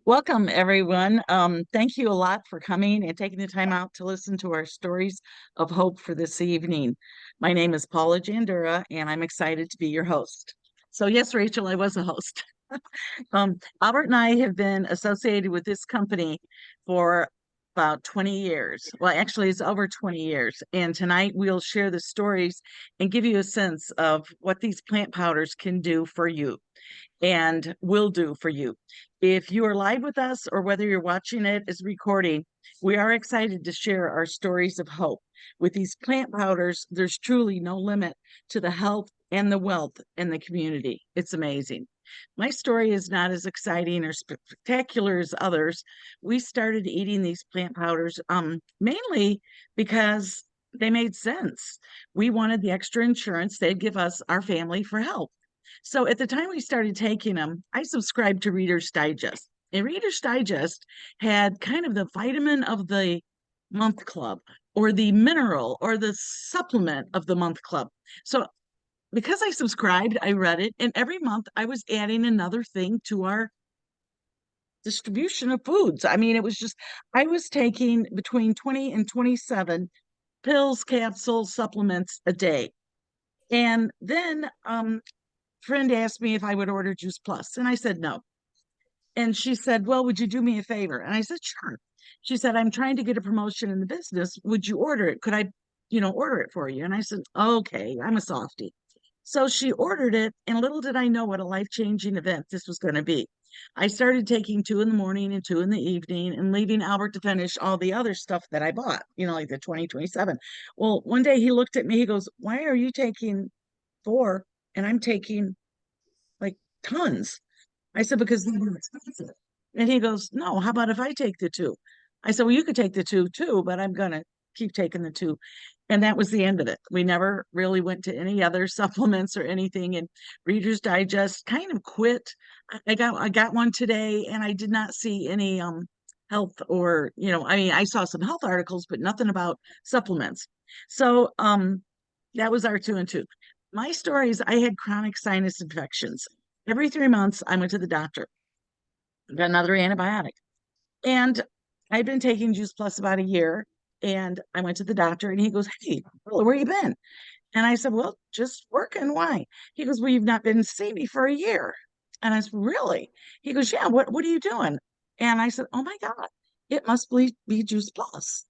Welcome, everyone. Thank you a lot for coming and taking the time out to listen to our stories of hope for this evening. My name is Paula Jandura, and I'm excited to be your host. So, yes, Rachel, I was a host. Albert and I have been associated with this company for about 20 years. Well, actually, it's over 20 years. And tonight we'll share the stories and give you a sense of what these plant powders can do for you and will do for you. If you are live with us or whether you're watching it as recording, we are excited to share our stories of hope. With these plant powders, there's truly no limit to the health and the wealth in the community. It's amazing. My story is not as exciting or spectacular as others. We started eating these plant powders mainly because they made sense. We wanted the extra insurance they'd give us, our family, for health. So at the time we started taking them, I subscribed to Reader's Digest. And Reader's Digest had kind of the vitamin of the month club or the mineral or the supplement of the month club. So because I subscribed, I read it, and every month I was adding another thing to our distribution of foods. I mean, it was just, I was taking between 20 and 27 pills, capsules, supplements a day. And then friend asked me if I would order Juice Plus, and I said no. And she said, "Well, would you do me a favor?" And I said, "Sure." She said, "I'm trying to get a promotion in the business. Would you order it? Could I, order it for you?" And I said, "Okay, I'm a softie." So she ordered it, and little did I know what a life-changing event this was going to be. I started taking two in the morning and two in the evening and leaving Albert to finish all the other stuff that I bought, like the 2027. Well, one day he looked at me, he goes, "Why are you taking four and I'm taking like tons?" I said, "Because they're more expensive." And he goes, "No, how about if I take the two?" I said, "Well, you could take the two too, but I'm going to keep taking the two." And that was the end of it. We never really went to any other supplements or anything. And Reader's Digest kind of quit. I got one today, and I did not see any health or, I mean, I saw some health articles, but nothing about supplements. So that was our two and two. My story is I had chronic sinus infections. Every 3 months, I went to the doctor, got another antibiotic. And I'd been taking Juice Plus about a year. And I went to the doctor, and he goes, "Hey, Paula, where you been?" And I said, "Well, just working. Why?" He goes, "Well, you've not been to see me for a year." And I said, "Really?" He goes, "Yeah, what are you doing?" And I said, "Oh my God, it must be Juice Plus."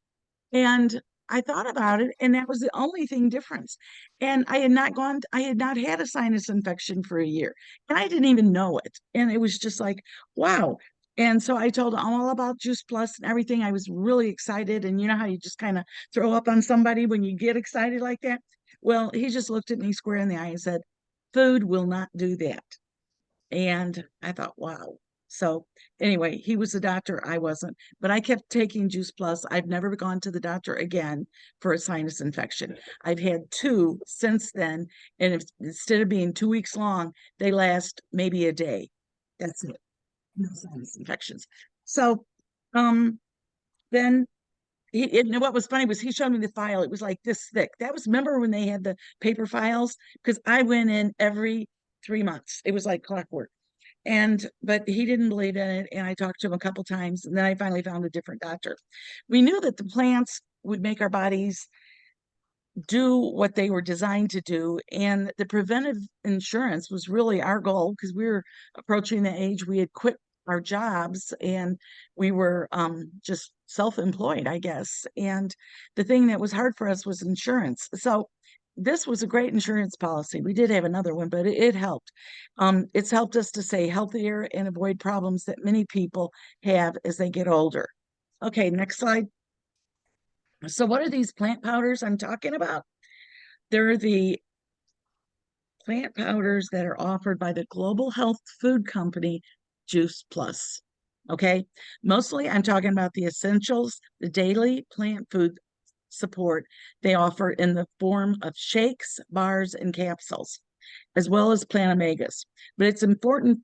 And I thought about it, and that was the only thing difference. And I had not had a sinus infection for a year, and I didn't even know it. And it was just like, wow. And so I told him all about Juice Plus and everything. I was really excited. And you know how you just kind of throw up on somebody when you get excited like that? Well, he just looked at me square in the eye and said, "Food will not do that." And I thought, wow. So anyway, he was a doctor, I wasn't, but I kept taking Juice Plus. I've never gone to the doctor again for a sinus infection. I've had two since then, and if instead of being 2 weeks long, they last maybe a day. That's it. No sinus infections. So then and what was funny was he showed me the file. It was like this thick. That was, remember when they had the paper files? Because I went in every 3 months. It was like clockwork. But he didn't believe in it, and I talked to him a couple times, and then I finally found a different doctor. We knew that the plants would make our bodies do what they were designed to do, and the preventive insurance was really our goal because we were approaching the age we had quit our jobs, and we were just self-employed, I guess. And the thing that was hard for us was insurance. So this was a great insurance policy. We did have another one, but it helped. It's helped us to stay healthier and avoid problems that many people have as they get older. Okay, next slide. So what are these plant powders I'm talking about? They're the plant powders that are offered by the global health food company Juice Plus. Okay, mostly I'm talking about the essentials, the daily plant food support they offer in the form of shakes, bars, and capsules, as well as plant omegas. But it's important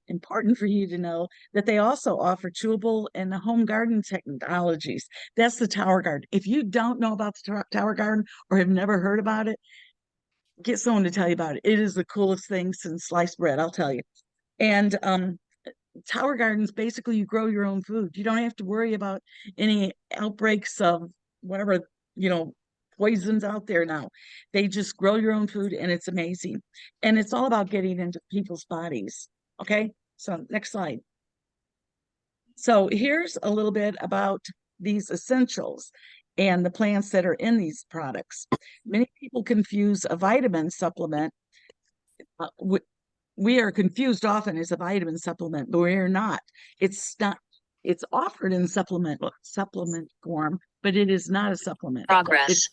for you to know that they also offer chewable and home garden technologies. That's the Tower Garden. If you don't know about the Tower Garden or have never heard about it, get someone to tell you about it. It is the coolest thing since sliced bread, I'll tell you. And Tower gardens, basically you grow your own food. You don't have to worry about any outbreaks of whatever, you know, poisons out there now. They just grow your own food and it's amazing. And it's all about getting into people's bodies. Okay, so next slide. So here's a little bit about these essentials and the plants that are in these products. Many people confuse a vitamin supplement. uh, we are confused often as a vitamin supplement, but we're not. It's not. It's offered in supplement form, but it is not a supplement. Progress.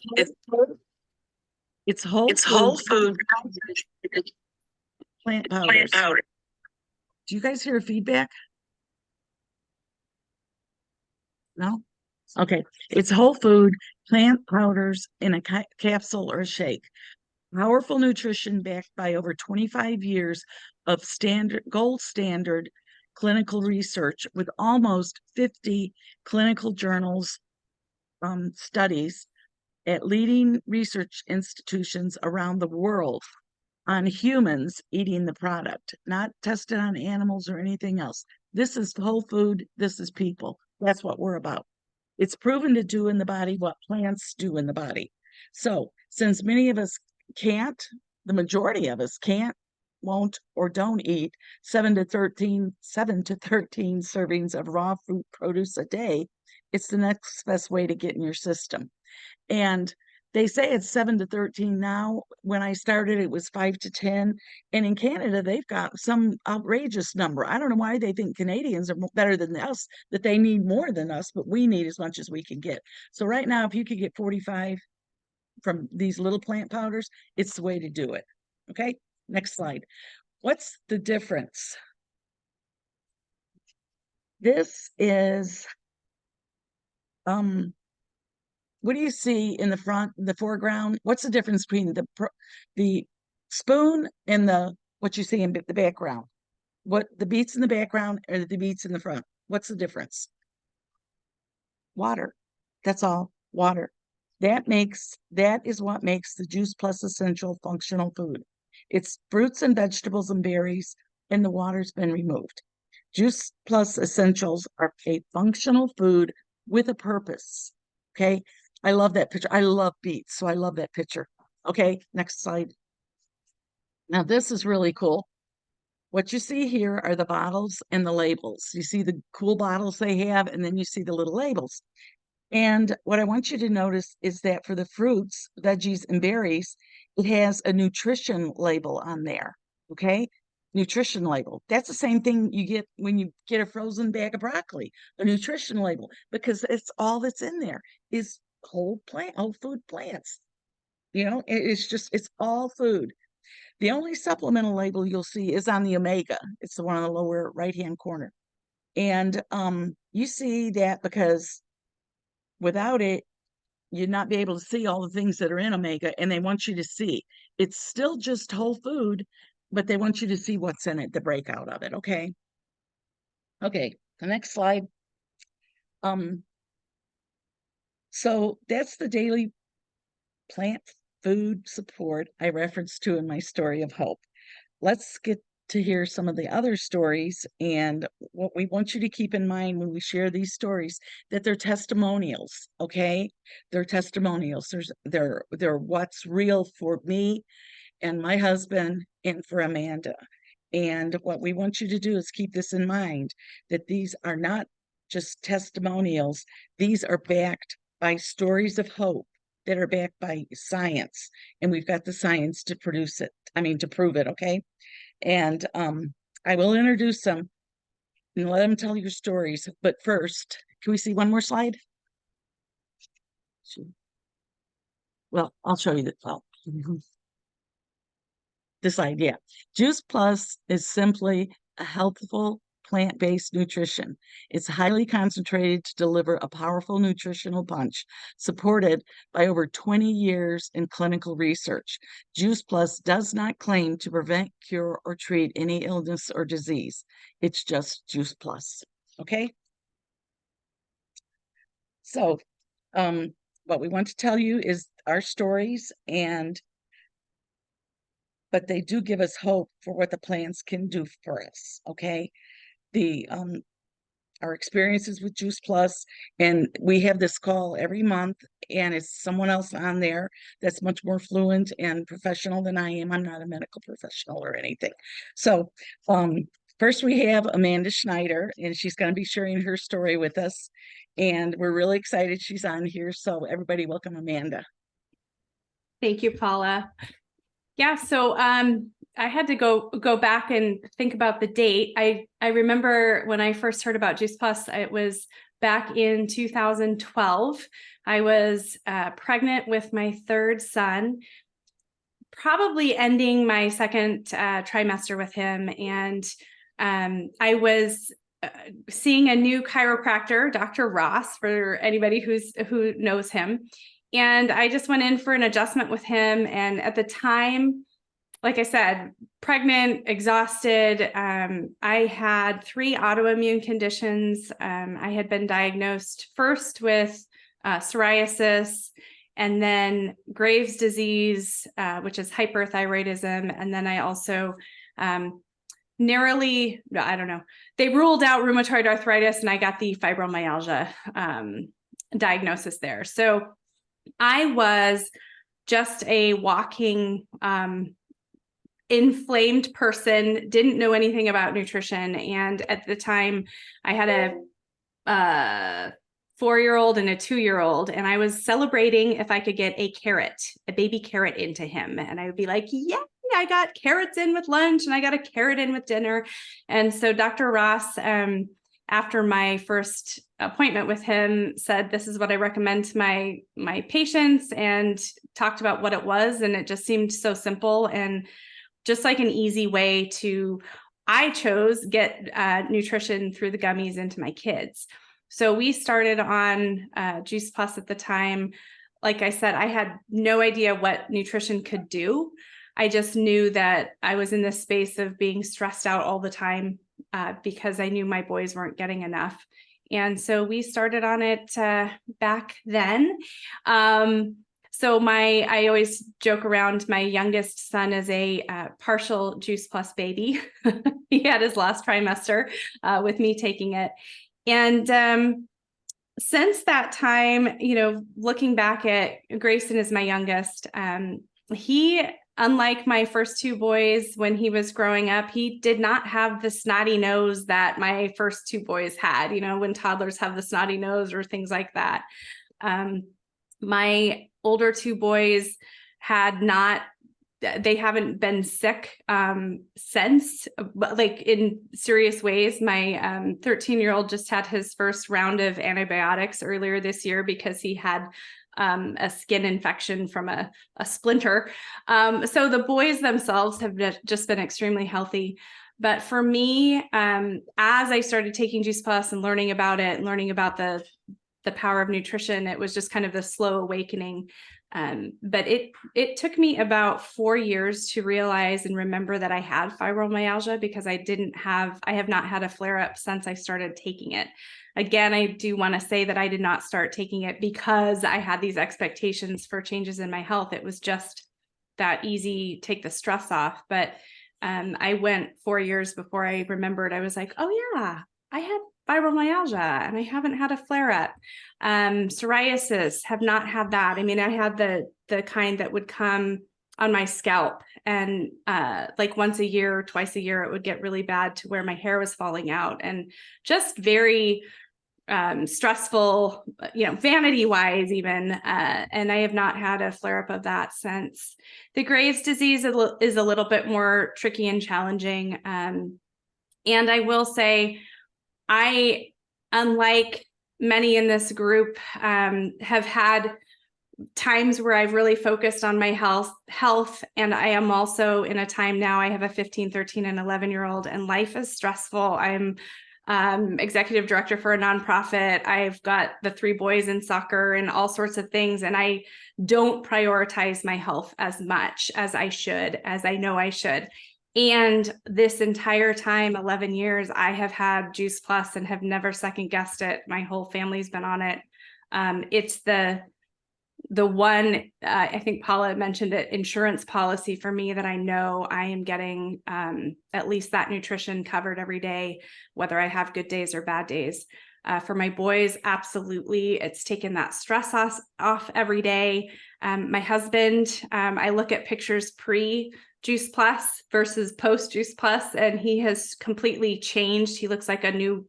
It's whole It's whole food food plant plant powders. powder. Do you guys hear feedback? No? Okay. It's whole food plant powders in a capsule or a shake. Powerful nutrition backed by over 25 years of gold standard clinical research with almost 50 clinical journals, studies at leading research institutions around the world on humans eating the product, not tested on animals or anything else. This is whole food. This is people. That's what we're about. It's proven to do in the body what plants do in the body. So, since many of us can't, the majority of us can't, won't, or don't eat 7 to 13 servings of raw fruit produce a day, it's the next best way to get in your system. And they say it's 7 to 13 now. When I started, it was 5 to 10. And in Canada, they've got some outrageous number. I don't know why they think Canadians are better than us, that they need more than us, but we need as much as we can get. So right now, if you could get 45 from these little plant powders, it's the way to do it. Okay, next slide. What's the difference? This is what do you see in the front, the foreground? What's the difference between the spoon and the what you see in the background? What the beets in the background or the beets in the front? What's the difference? Water. That's all. Water. That is what makes the Juice Plus essential functional food. It's fruits and vegetables and berries, and the water's been removed. Juice Plus essentials are a functional food with a purpose. Okay. I love that picture. I love beets, so I love that picture. Okay, next slide. Now, this is really cool. What you see here are the bottles and the labels. You see the cool bottles they have, and then you see the little labels. And what I want you to notice is that for the fruits, veggies, and berries, it has a nutrition label on there. Okay, nutrition label. That's the same thing you get when you get a frozen bag of broccoli, a nutrition label, because it's all that's in there is whole food plants. It's just, it's all food. The only supplemental label you'll see is on the omega. It's the one on the lower right-hand corner. And you see that because without it, you'd not be able to see all the things that are in omega, and they want you to see. It's still just whole food, but they want you to see what's in it, the breakout of it, okay? Okay, the next slide. So that's the daily plant food support I referenced to in my story of hope. Let's get to hear some of the other stories. And what we want you to keep in mind when we share these stories, that they're testimonials, okay? They're testimonials. They're what's real for me and my husband and for Amanda. And what we want you to do is keep this in mind, that these are not just testimonials. These are backed by stories of hope that are backed by science. And we've got the science to to prove it, okay? And I will introduce them and let them tell your stories. But first, can we see one more slide? Well, I'll show you this idea. Juice Plus is simply a healthful plant-based nutrition. It's highly concentrated to deliver a powerful nutritional punch, supported by over 20 years in clinical research. Juice Plus does not claim to prevent, cure, or treat any illness or disease. It's just Juice Plus. Okay? So, what we want to tell you is our stories, but they do give us hope for what the plants can do for us. Okay? the our experiences with Juice Plus, and we have this call every month, and it's someone else on there that's much more fluent and professional than I am. I'm not a medical professional or anything. So first we have Amanda Schneider, and she's going to be sharing her story with us, and we're really excited she's on here. So everybody, welcome Amanda. Thank you, Paula. Yeah, so I had to go back and think about the date. I remember when I first heard about Juice Plus, it was back in 2012. I was pregnant with my third son, probably ending my second trimester with him. And I was seeing a new chiropractor, Dr. Ross, for anybody who knows him. And I just went in for an adjustment with him. And at the time, like I said, pregnant, exhausted. I had 3 autoimmune conditions. I had been diagnosed first with psoriasis, and then Graves' disease, which is hyperthyroidism. And then I also narrowly, I don't know, they ruled out rheumatoid arthritis, and I got the fibromyalgia diagnosis there. So I was just a walking inflamed person, didn't know anything about nutrition. And at the time I had a 4-year-old and a 2-year-old, and I was celebrating if I could get a baby carrot into him. And I would be like, yeah, I got carrots in with lunch and I got a carrot in with dinner. And so Dr. Ross, after my first appointment with him, said, this is what I recommend to my patients, and talked about what it was. And it just seemed so simple and just like an easy way I chose get nutrition through the gummies into my kids. So we started on Juice Plus at the time. Like I said, I had no idea what nutrition could do. I just knew that I was in this space of being stressed out all the time because I knew my boys weren't getting enough. And so we started on it back then. So I always joke around, my youngest son is a partial Juice Plus baby. He had his last trimester with me taking it. And since that time, looking back at Grayson is my youngest, he, unlike my first 2 boys, when he was growing up, he did not have the snotty nose that my first 2 boys had, when toddlers have the snotty nose or things like that. My older 2 boys they haven't been sick since, like in serious ways. My 13-year-old just had his first round of antibiotics earlier this year because he had a skin infection from a splinter. So the boys themselves have just been extremely healthy. But for me, as I started taking Juice Plus and learning about it, and learning about the power of nutrition, it was just kind of the slow awakening. But it took me about 4 years to realize and remember that I had fibromyalgia, because I have not had a flare-up since I started taking it. Again, I do want to say that I did not start taking it because I had these expectations for changes in my health. It was just that easy, take the stress off. But I went 4 years before I remembered. I was like, oh yeah, I had fibromyalgia and I haven't had a flare-up. Psoriasis, have not had that. I mean, I had the kind that would come on my scalp, and like once a year or twice a year, it would get really bad to where my hair was falling out, and just very stressful, vanity wise even. And I have not had a flare up of that since. The Graves' disease is a little bit more tricky and challenging. And I will say, unlike many in this group, have had times where I've really focused on my health. And I am also in a time now, I have a 15, 13, and 11-year-old, and life is stressful. I'm executive director for a nonprofit. I've got the 3 boys in soccer and all sorts of things. And I don't prioritize my health as much as I should, as I know I should. And this entire time, 11 years, I have had Juice Plus and have never second guessed it. My whole family's been on it. It's the one, I think Paula mentioned it, insurance policy for me that I know I am getting at least that nutrition covered every day, whether I have good days or bad days. For my boys, absolutely. It's taken that stress off every day. My husband, I look at pictures pre Juice Plus versus post Juice Plus, and he has completely changed. He looks like a new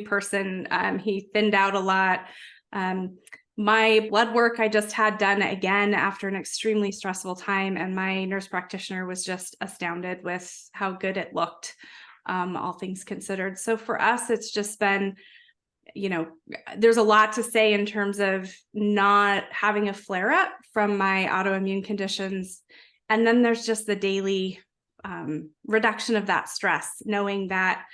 person. He thinned out a lot. My blood work I just had done again after an extremely stressful time, and my nurse practitioner was just astounded with how good it looked, all things considered. So for us, it's just been, there's a lot to say in terms of not having a flare up from my autoimmune conditions. And then there's just the daily reduction of that stress, knowing that,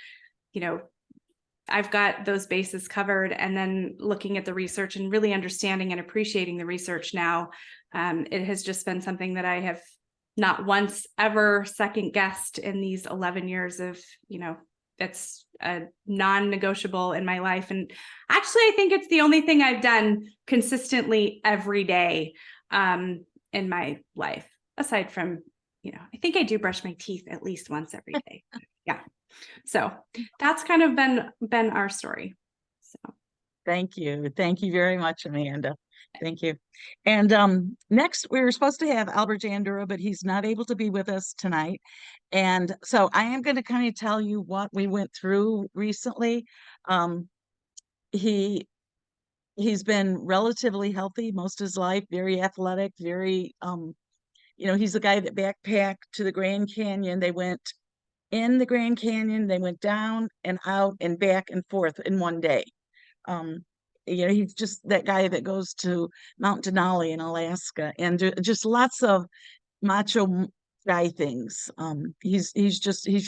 I've got those bases covered, and then looking at the research and really understanding and appreciating the research now. It has just been something that I have not once ever second guessed in these 11 years of, it's a non-negotiable in my life. And actually, I think it's the only thing I've done consistently every day in my life, aside from, I think I do brush my teeth at least once every day. Yeah. So that's kind of been our story. So Thank you. Thank you very much, Amanda. Thank you. And next, we were supposed to have Albert Jandura, but he's not able to be with us tonight. And so I am going to kind of tell you what we went through recently. He's been relatively healthy most of his life, very athletic, very he's the guy that backpacked to the Grand Canyon. They went in the Grand Canyon, they went down and out and back and forth in one day. He's just that guy that goes to Mount Denali in Alaska, and just lots of macho guy things. He's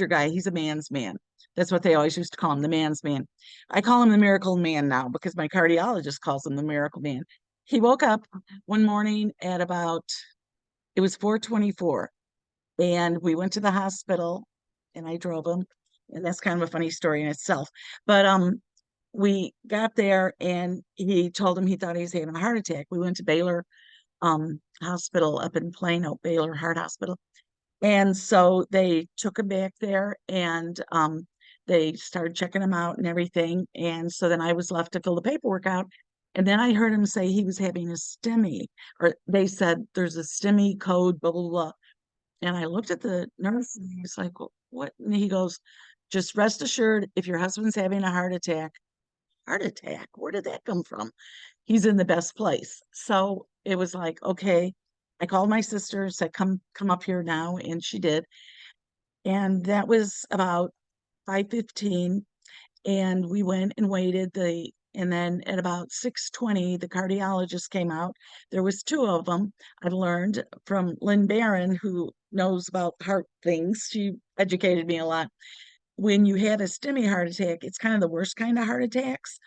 your guy. He's a man's man. That's what they always used to call him, the man's man. I call him the miracle man now because my cardiologist calls him the miracle man. He woke up one morning at it was 4:24, and we went to the hospital, and I drove him, and that's kind of a funny story in itself. But we got there, and he told him he thought he was having a heart attack. We went to Baylor Hospital up in Plano, Baylor Heart Hospital. And so they took him back there, and they started checking him out and everything. And so then I was left to fill the paperwork out. And then I heard him say he was having a STEMI, or they said there's a STEMI code, blah, blah, blah. And I looked at the nurse, and he was like, well, what? And he goes, just rest assured, if your husband's having a heart attack, where did that come from? He's in the best place. So it was like, okay. I called my sister, said, come up here now. And she did. And that was about 5:15. And we went and waited. And then at about 6:20, the cardiologist came out. There was two of them. I've learned from Lynn Barron, who knows about heart things. She educated me a lot. When you have a STEMI heart attack, it's kind of the worst kind of heart attacks.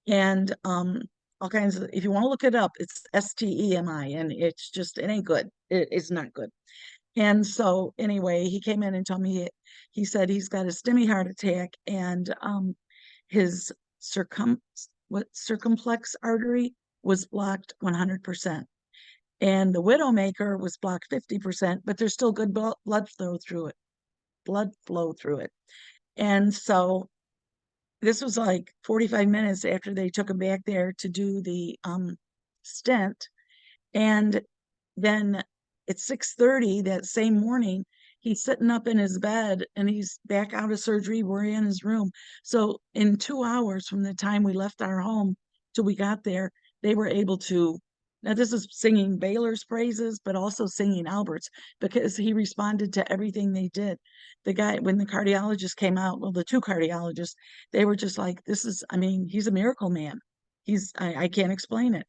And all kinds of, if you want to look it up, it's STEMI, and it ain't good. It's not good. And so anyway, he came in and told me, he said he's got a STEMI heart attack, and his circumflex artery was blocked 100%. And the widowmaker was blocked 50%, but there's still good blood flow through it. And so this was like 45 minutes after they took him back there to do the stent. And then at 6:30 that same morning, he's sitting up in his bed, and he's back out of surgery. We're in his room. So in 2 hours from the time we left our home till we got there, they were able to, now this is singing Baylor's praises, but also singing Albert's, because he responded to everything they did. The guy, when the cardiologist came out, well, the two cardiologists, they were just like, he's a miracle man. I can't explain it.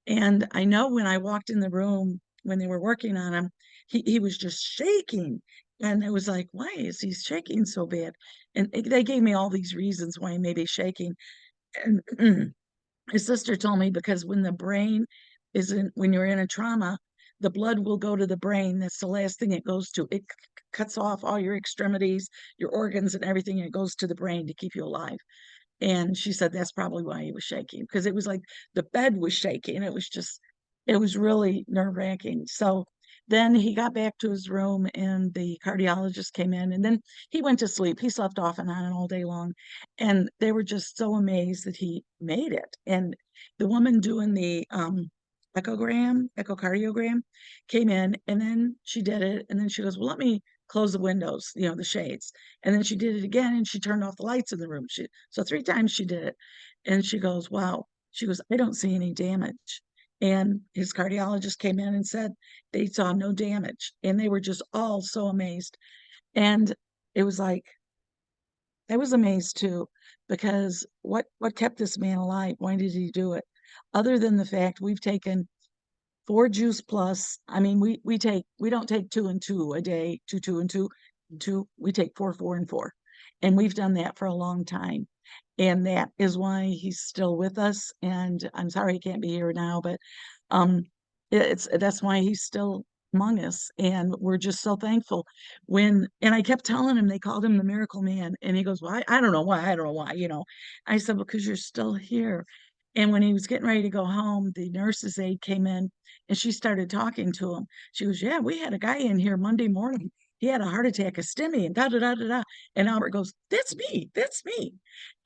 And I know when I walked in the room, when they were working on him, he was just shaking. And it was like, why is he shaking so bad? And they gave me all these reasons why he may be shaking. And his sister told me, because when when you're in a trauma, the blood will go to the brain. That's the last thing it goes to. It cuts off all your extremities, your organs, and everything. It goes to the brain to keep you alive. And she said that's probably why he was shaking, because it was like the bed was shaking. It it was really nerve-wracking. So then he got back to his room and the cardiologist came in, and then he went to sleep. He slept off and on all day long. And they were just so amazed that he made it. And the woman doing the echocardiogram came in, and then she did it. And then she goes, well, let me close the windows, the shades. And then she did it again, and she turned off the lights in the room. So 3 times she did it. And she goes, wow. She goes, I don't see any damage. And his cardiologist came in and said they saw no damage. And they were just all so amazed. And it was like, I was amazed too, because what kept this man alive? Why did he do it? Other than the fact we've taken 4 Juice Plus. I mean, we don't take 2 and 2 a day, two and two. We take 4, 4, and 4. And we've done that for a long time. And that is why he's still with us. And I'm sorry he can't be here now, but um that's why he's still among us. And we're just so thankful. And I kept telling him they called him the miracle man. And he goes, why? I don't know why. I don't know why. I said, because you're still here. And when he was getting ready to go home, the nurse's aide came in and she started talking to him. She goes, yeah, we had a guy in here Monday morning. He had a heart attack, a STEMI, and da da da da da. And Albert goes, that's me, that's me.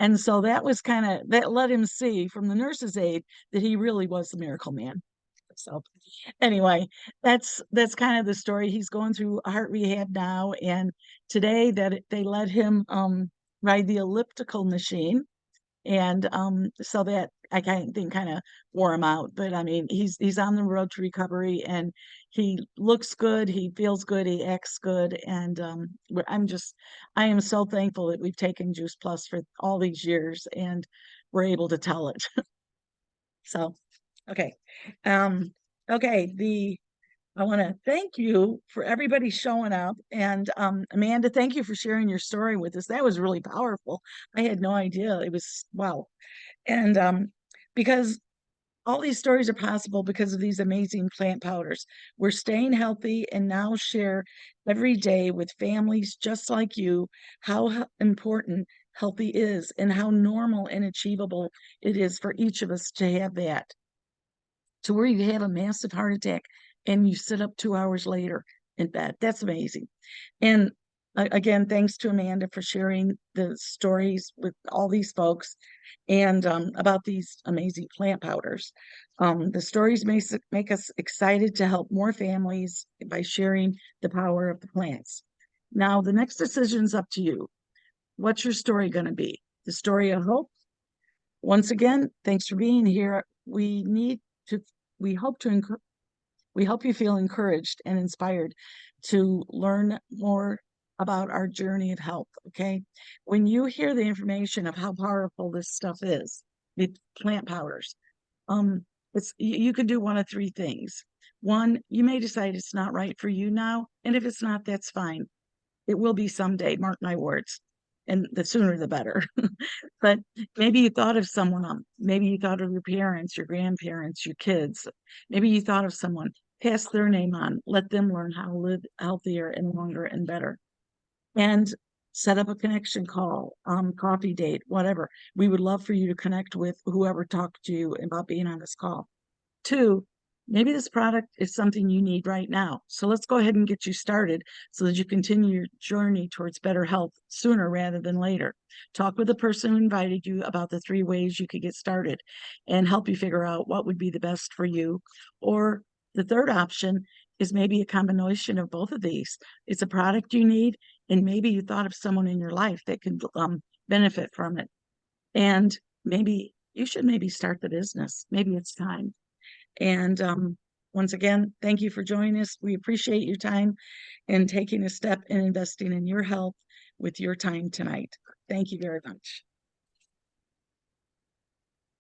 And so that let him see from the nurse's aide that he really was the miracle man. So anyway, that's kind of the story. He's going through a heart rehab now, and today that they let him ride the elliptical machine, and so that I kind of wore him out. But I mean, he's on the road to recovery, and he looks good, he feels good, he acts good, and I am so thankful that we've taken Juice Plus for all these years, and we're able to tell it. So, okay, okay, I want to thank you for everybody showing up. And Amanda, thank you for sharing your story with us. That was really powerful. I had no idea. It was wow. And because all these stories are possible because of these amazing plant powders. We're staying healthy and now share every day with families just like you how important healthy is and how normal and achievable it is for each of us to have that. To where you have a massive heart attack and you sit up 2 hours later in bed. That's amazing. And again, thanks to Amanda for sharing the stories with all these folks and about these amazing plant powders. The stories make us excited to help more families by sharing the power of the plants. Now, the next decision is up to you. What's your story going to be? The story of hope? Once again, thanks for being here. We hope you feel encouraged and inspired to learn more about our journey of health. Okay. When you hear the information of how powerful this stuff is, the plant powders, you can do one of 3 things. One, you may decide it's not right for you now. And if it's not, that's fine. It will be someday, mark my words. And the sooner the better. But maybe you thought of someone, maybe you thought of your parents, your grandparents, your kids. Maybe you thought of someone, pass their name on, let them learn how to live healthier and longer and better. And set up a connection call, coffee date, whatever. We would love for you to connect with whoever talked to you about being on this call. 2, maybe this product is something you need right now. So let's go ahead and get you started so that you continue your journey towards better health sooner rather than later. Talk with the person who invited you about the 3 ways you could get started and help you figure out what would be the best for you. Or the third option is maybe a combination of both of these. It's a product you need, and maybe you thought of someone in your life that could benefit from it. And maybe you should start the business. Maybe it's time. And once again, thank you for joining us. We appreciate your time and taking a step in investing in your health with your time tonight. Thank you very much.